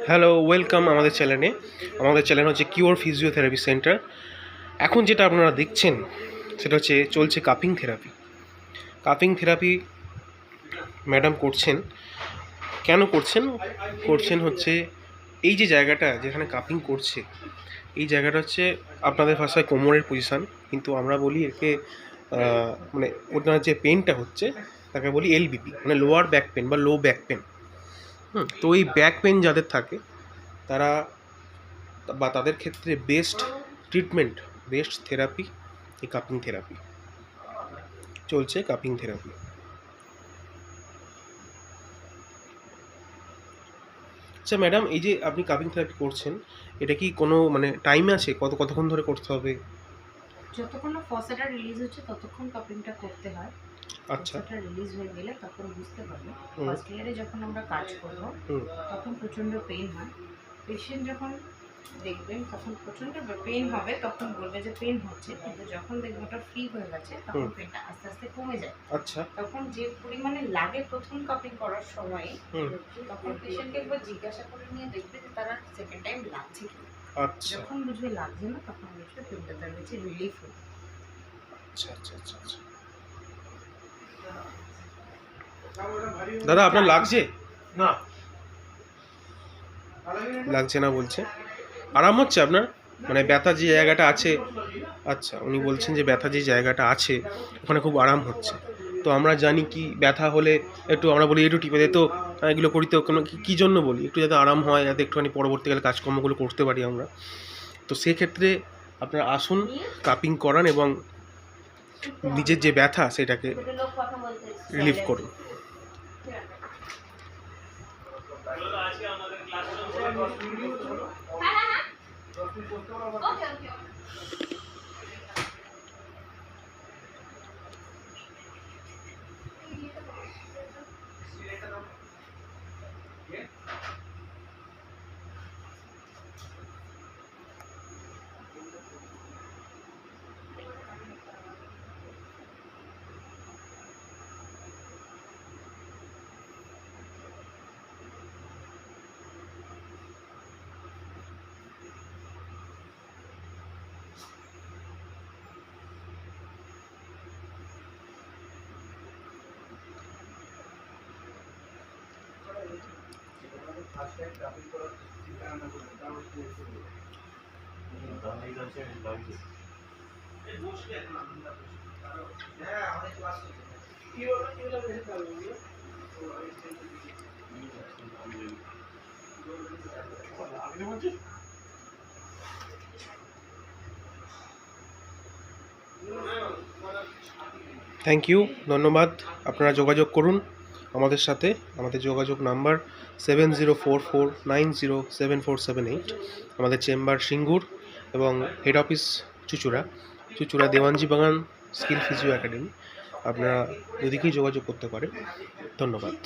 Hello, welcome আমাদের চ্যানেলে। আমাদের চ্যানেল হচ্ছে কিওর ফিজিওথেরাপি সেন্টার। এখন যেটা আপনারা দেখছেন সেটা হচ্ছে চলছে cupping therapy. Cupping therapy madam করছেন। কেন করছেন? করছেন হচ্ছে এই যে জায়গাটা যেখানে কাপিং করছে, এই জায়গাটা হচ্ছে আপনাদের ভাষায় কোমরের পজিশান, কিন্তু আমরা বলি একে মানে ওনার যে পেনটা হচ্ছে তাকে বলি এলবিপি, মানে লোয়ার ব্যাক পেন বা লো ব্যাক পেন। তো এই ব্যাক পেন যাদের থাকে তারা বা তাদের ক্ষেত্রে বেস্ট ট্রিটমেন্ট, বেস্ট থেরাপি এই কাপিং থেরাপি। চলছে কাপিং থেরাপি। আচ্ছা ম্যাডাম, এই যে আপনি কাপিং থেরাপি করছেন, এটা কি কোনো মানে টাইম আছে? কতক্ষণ ধরে করতে হবে? যতক্ষণ না ফসাটা রিলিজ হচ্ছে ততক্ষণ কাপিংটা করতে হয়। আচ্ছা। ফসাটা রিলিজ হয়ে গেলে তখন বুঝতে পারবে। হুম ফার্স্ট ইয়ারে যখন আমরা কাজ করব হুম তখন প্রচণ্ড পেন হয়। পেশেন্ট যখন দেখবেন তখন প্রচণ্ড পেন হবে, তখন বলবে যে পেন হচ্ছে, কিন্তু যখন দেখবে ওটা ফ্রি হয়ে গেছে তখন হুম পেনটা আস্তে আস্তে কমে যায়। আচ্ছা। তখন যে পরিমাণে লাগে প্রথম কাপিং করার সময়, হুম তখন পেশেন্টকে একবার জিজ্ঞাসা করে নিয়ে দেখবে যে তারা সেকেন্ড টাইম লাগছে কি। আচ্ছা যখন বুঝবে লাগছে না তখন বুঝবে পেনটা তার কাছে রিলিফ হলো। আচ্ছা আচ্ছা আচ্ছা আচ্ছা। দাদা আপনার লাগছে? না, লাগছে না বলছে। আরাম হচ্ছে আপনার? মানে ব্যথা যে জায়গাটা আছে, আচ্ছা উনি বলছেন যে ব্যথা যে জায়গাটা আছে ওখানে খুব আরাম হচ্ছে। তো আমরা জানি কি ব্যথা হলে একটু আমরা বলি একটু টিপে দে, তো এগুলো করি তো কোনো কী জন্য বলি, একটু যাতে আরাম হয়, যাতে একটুখানি পরবর্তীকালে কাজকর্মগুলো করতে পারি আমরা। তো সেক্ষেত্রে আপনারা আসুন, কাপিং করান এবং নিজের যে ব্যথা সেটাকে রিলিফ করুন। থ্যাংক ইউ, ধন্যবাদ। আপনারা যোগাযোগ করুন আমাদের সাথে। আমাদের যোগাযোগ নাম্বার 7044907478। আমাদের চেম্বার সিঙ্গুর এবং হেড অফিস চুঁচুড়া, চুঁচুড়া দেওয়ানজি বাগান স্কিল ফিজিও একাডেমি। আপনারা দুদিকেই যোগাযোগ করতে পারেন। ধন্যবাদ।